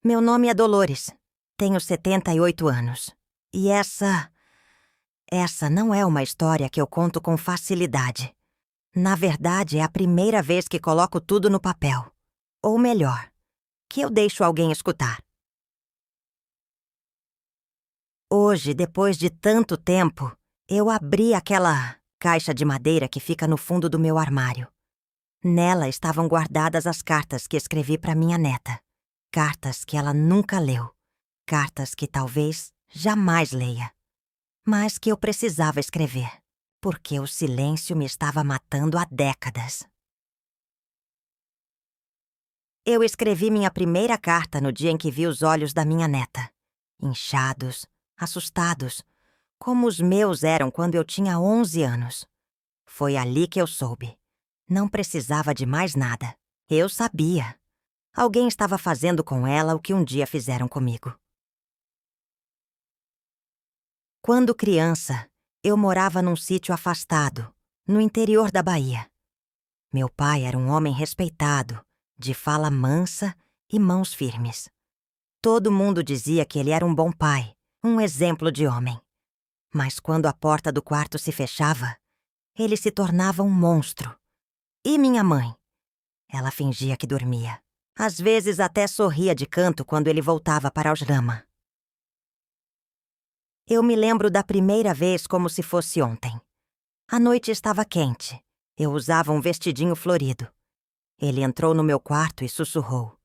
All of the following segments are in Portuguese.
Meu nome é Dolores. Tenho 78 anos. E essa não é uma história que eu conto com facilidade. Na verdade, é a primeira vez que coloco tudo no papel. Ou melhor, que eu deixo alguém escutar. Hoje, depois de tanto tempo, eu abri aquela caixa de madeira que fica no fundo do meu armário. Nela estavam guardadas as cartas que escrevi para minha neta. Cartas que ela nunca leu. Cartas que talvez jamais leia. Mas que eu precisava escrever, porque o silêncio me estava matando há décadas. Eu escrevi minha primeira carta no dia em que vi os olhos da minha neta. Inchados, assustados, como os meus eram quando eu tinha 11 anos. Foi ali que eu soube. Não precisava de mais nada. Eu sabia. Alguém estava fazendo com ela o que um dia fizeram comigo. Quando criança, eu morava num sítio afastado, no interior da Bahia. Meu pai era um homem respeitado, de fala mansa e mãos firmes. Todo mundo dizia que ele era um bom pai, um exemplo de homem. Mas quando a porta do quarto se fechava, ele se tornava um monstro. E minha mãe? Ela fingia que dormia. Às vezes até sorria de canto quando ele voltava para Osrama. Eu me lembro da primeira vez como se fosse ontem. A noite estava quente. Eu usava um vestidinho florido. Ele entrou no meu quarto e sussurrou: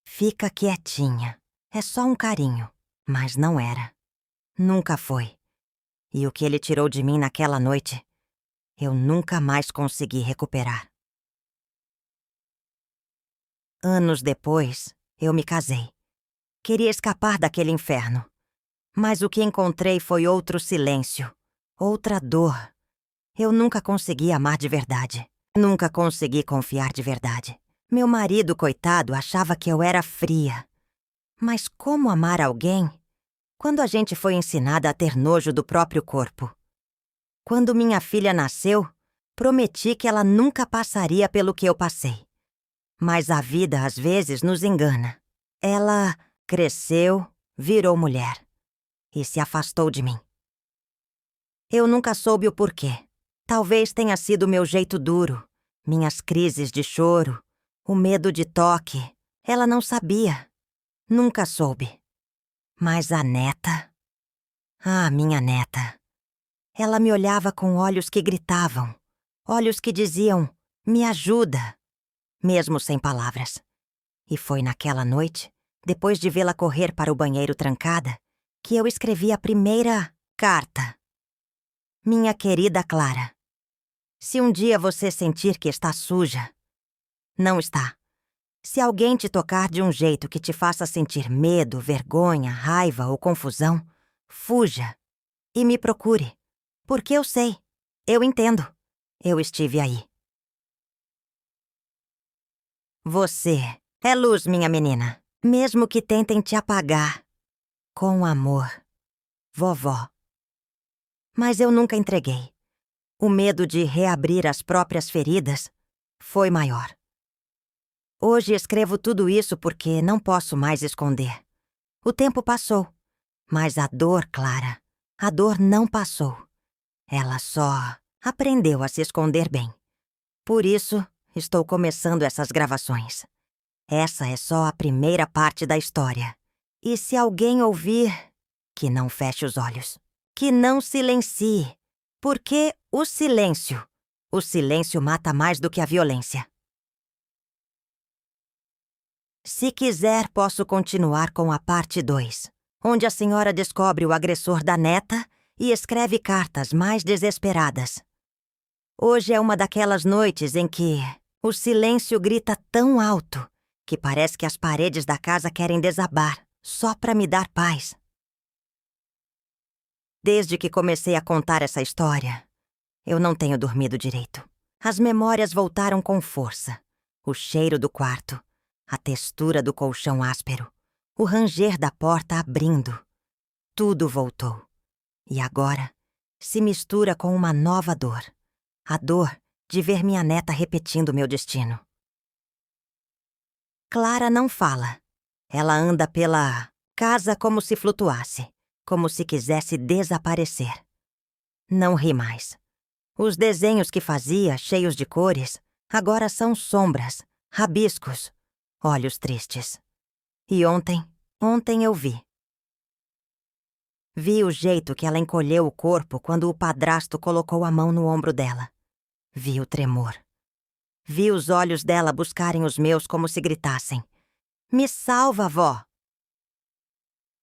"Fica quietinha. É só um carinho." Mas não era. Nunca foi. E o que ele tirou de mim naquela noite, eu nunca mais consegui recuperar. Anos depois, eu me casei. Queria escapar daquele inferno. Mas o que encontrei foi outro silêncio, outra dor. Eu nunca consegui amar de verdade. Nunca consegui confiar de verdade. Meu marido, coitado, achava que eu era fria. Mas como amar alguém quando a gente foi ensinada a ter nojo do próprio corpo? Quando minha filha nasceu, prometi que ela nunca passaria pelo que eu passei. Mas a vida às vezes nos engana. Ela cresceu, virou mulher e se afastou de mim. Eu nunca soube o porquê. Talvez tenha sido meu jeito duro, minhas crises de choro, o medo de toque. Ela não sabia. Nunca soube. Mas a neta... minha neta. Ela me olhava com olhos que gritavam, olhos que diziam, "Me ajuda", mesmo sem palavras. E foi naquela noite, depois de vê-la correr para o banheiro trancada, que eu escrevi a primeira carta. Minha querida Clara, se um dia você sentir que está suja, não está. Se alguém te tocar de um jeito que te faça sentir medo, vergonha, raiva ou confusão, fuja e me procure. Porque eu sei, eu entendo, eu estive aí. Você é luz, minha menina, mesmo que tentem te apagar. Com amor, vovó. Mas eu nunca entreguei. O medo de reabrir as próprias feridas foi maior. Hoje escrevo tudo isso porque não posso mais esconder. O tempo passou, mas a dor, Clara, a dor não passou. Ela só aprendeu a se esconder bem. Por isso, estou começando essas gravações. Essa é só a primeira parte da história. E se alguém ouvir, que não feche os olhos. Que não silencie. Porque o silêncio mata mais do que a violência. Se quiser, posso continuar com a parte 2, onde a senhora descobre o agressor da neta e escreve cartas mais desesperadas. Hoje é uma daquelas noites em que o silêncio grita tão alto que parece que as paredes da casa querem desabar, só para me dar paz. Desde que comecei a contar essa história, eu não tenho dormido direito. As memórias voltaram com força. O cheiro do quarto, a textura do colchão áspero, o ranger da porta abrindo. Tudo voltou. E agora se mistura com uma nova dor. A dor de ver minha neta repetindo meu destino. Clara não fala. Ela anda pela casa como se flutuasse, como se quisesse desaparecer. Não ri mais. Os desenhos que fazia, cheios de cores, agora são sombras, rabiscos, olhos tristes. E ontem eu vi. Vi o jeito que ela encolheu o corpo quando o padrasto colocou a mão no ombro dela. Vi o tremor. Vi os olhos dela buscarem os meus como se gritassem: "Me salva, vó!"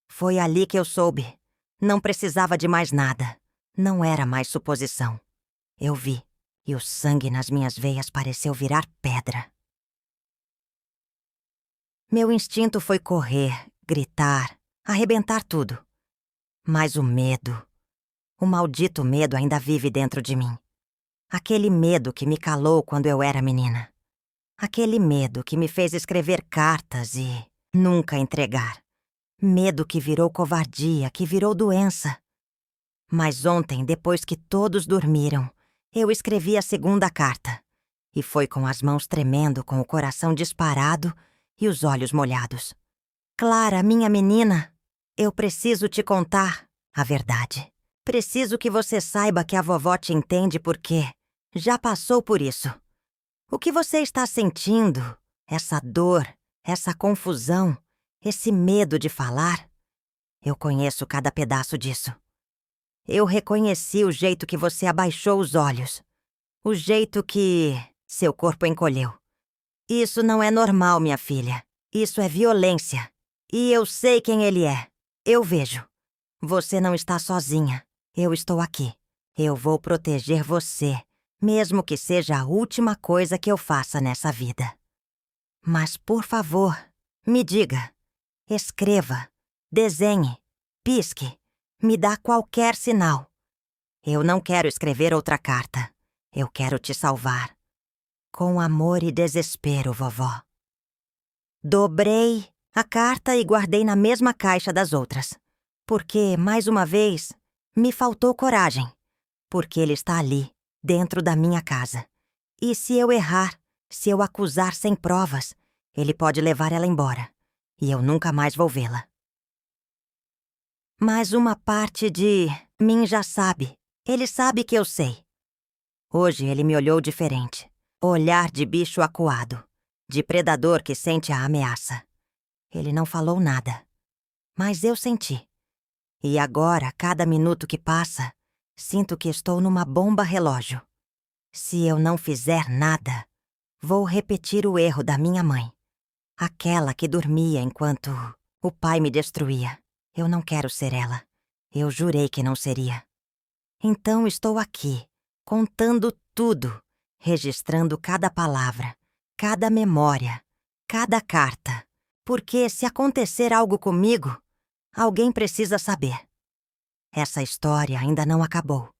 Foi ali que eu soube. Não precisava de mais nada. Não era mais suposição. Eu vi, e o sangue nas minhas veias pareceu virar pedra. Meu instinto foi correr, gritar, arrebentar tudo. Mas o maldito medo ainda vive dentro de mim. Aquele medo que me calou quando eu era menina. Aquele medo que me fez escrever cartas e nunca entregar. Medo que virou covardia, que virou doença. Mas ontem, depois que todos dormiram, eu escrevi a segunda carta. E foi com as mãos tremendo, com o coração disparado e os olhos molhados. Clara, minha menina, eu preciso te contar a verdade. Preciso que você saiba que a vovó te entende porque já passou por isso. O que você está sentindo, essa dor, essa confusão, esse medo de falar, eu conheço cada pedaço disso. Eu reconheci o jeito que você abaixou os olhos, o jeito que seu corpo encolheu. Isso não é normal, minha filha. Isso é violência. E eu sei quem ele é. Eu vejo. Você não está sozinha. Eu estou aqui. Eu vou proteger você, mesmo que seja a última coisa que eu faça nessa vida. Mas, por favor, me diga. Escreva, desenhe, pisque, me dá qualquer sinal. Eu não quero escrever outra carta. Eu quero te salvar. Com amor e desespero, vovó. Dobrei a carta e guardei na mesma caixa das outras. Porque, mais uma vez, me faltou coragem. Porque ele está ali, dentro da minha casa. E se eu errar, se eu acusar sem provas, ele pode levar ela embora. E eu nunca mais vou vê-la. Mas uma parte de mim já sabe. Ele sabe que eu sei. Hoje ele me olhou diferente. Olhar de bicho acuado. De predador que sente a ameaça. Ele não falou nada. Mas eu senti. E agora, cada minuto que passa, sinto que estou numa bomba relógio. Se eu não fizer nada, vou repetir o erro da minha mãe. Aquela que dormia enquanto o pai me destruía. Eu não quero ser ela. Eu jurei que não seria. Então estou aqui, contando tudo, registrando cada palavra, cada memória, cada carta. Porque se acontecer algo comigo, alguém precisa saber. Essa história ainda não acabou.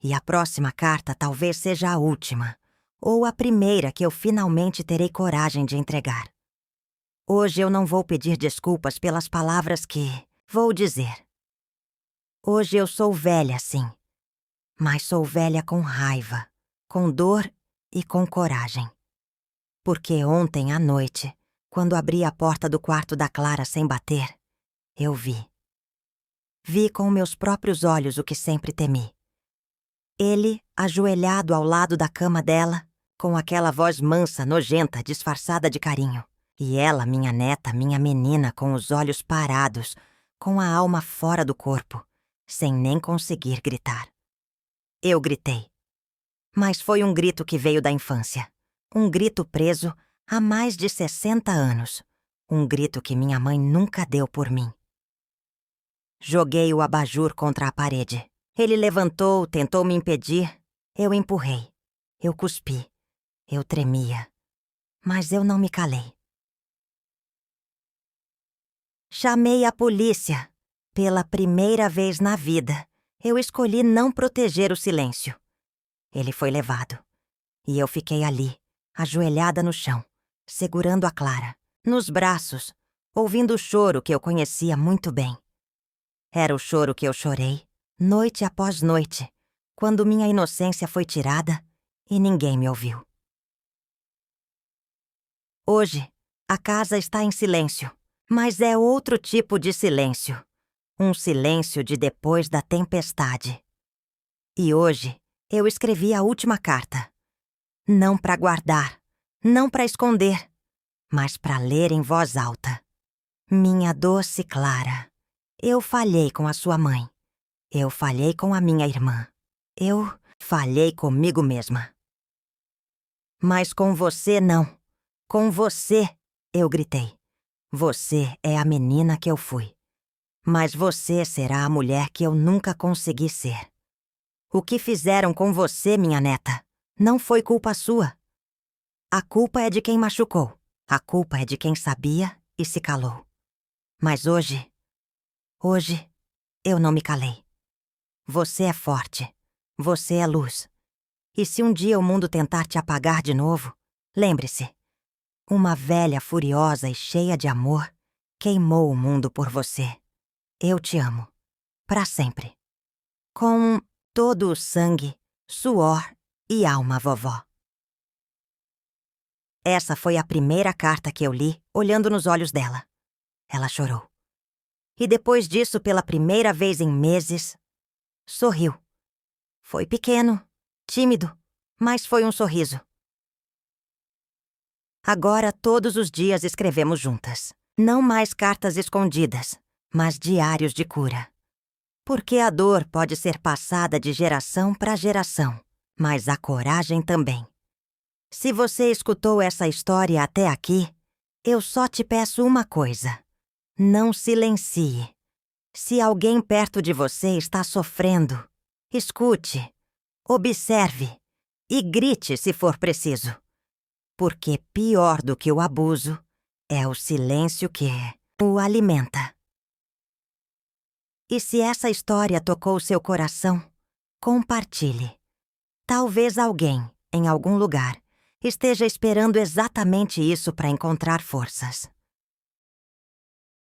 E a próxima carta talvez seja a última, ou a primeira que eu finalmente terei coragem de entregar. Hoje eu não vou pedir desculpas pelas palavras que vou dizer. Hoje eu sou velha, sim. Mas sou velha com raiva, com dor e com coragem. Porque ontem à noite, quando abri a porta do quarto da Clara sem bater, eu vi. Vi com meus próprios olhos o que sempre temi. Ele, ajoelhado ao lado da cama dela, com aquela voz mansa, nojenta, disfarçada de carinho. E ela, minha neta, minha menina, com os olhos parados, com a alma fora do corpo, sem nem conseguir gritar. Eu gritei. Mas foi um grito que veio da infância. Um grito preso há mais de 60 anos. Um grito que minha mãe nunca deu por mim. Joguei o abajur contra a parede. Ele levantou, tentou me impedir. Eu empurrei. Eu cuspi. Eu tremia. Mas eu não me calei. Chamei a polícia. Pela primeira vez na vida, eu escolhi não proteger o silêncio. Ele foi levado. E eu fiquei ali, ajoelhada no chão, segurando a Clara, nos braços, ouvindo o choro que eu conhecia muito bem. Era o choro que eu chorei, noite após noite, quando minha inocência foi tirada e ninguém me ouviu. Hoje, a casa está em silêncio. Mas é outro tipo de silêncio. Um silêncio de depois da tempestade. E hoje eu escrevi a última carta. Não para guardar, não para esconder, mas para ler em voz alta. Minha doce Clara, eu falhei com a sua mãe. Eu falhei com a minha irmã. Eu falhei comigo mesma. Mas com você não. Com você, eu gritei. Você é a menina que eu fui. Mas você será a mulher que eu nunca consegui ser. O que fizeram com você, minha neta, não foi culpa sua. A culpa é de quem machucou. A culpa é de quem sabia e se calou. Mas hoje, eu não me calei. Você é forte. Você é luz. E se um dia o mundo tentar te apagar de novo, lembre-se, uma velha furiosa e cheia de amor queimou o mundo por você. Eu te amo. Pra sempre. Com todo o sangue, suor e alma, vovó. Essa foi a primeira carta que eu li, olhando nos olhos dela. Ela chorou. E depois disso, pela primeira vez em meses, sorriu. Foi pequeno, tímido, mas foi um sorriso. Agora todos os dias escrevemos juntas. Não mais cartas escondidas, mas diários de cura. Porque a dor pode ser passada de geração para geração, mas a coragem também. Se você escutou essa história até aqui, eu só te peço uma coisa. Não silencie. Se alguém perto de você está sofrendo, escute, observe e grite se for preciso. Porque pior do que o abuso é o silêncio que o alimenta. E se essa história tocou seu coração, compartilhe. Talvez alguém, em algum lugar, esteja esperando exatamente isso para encontrar forças.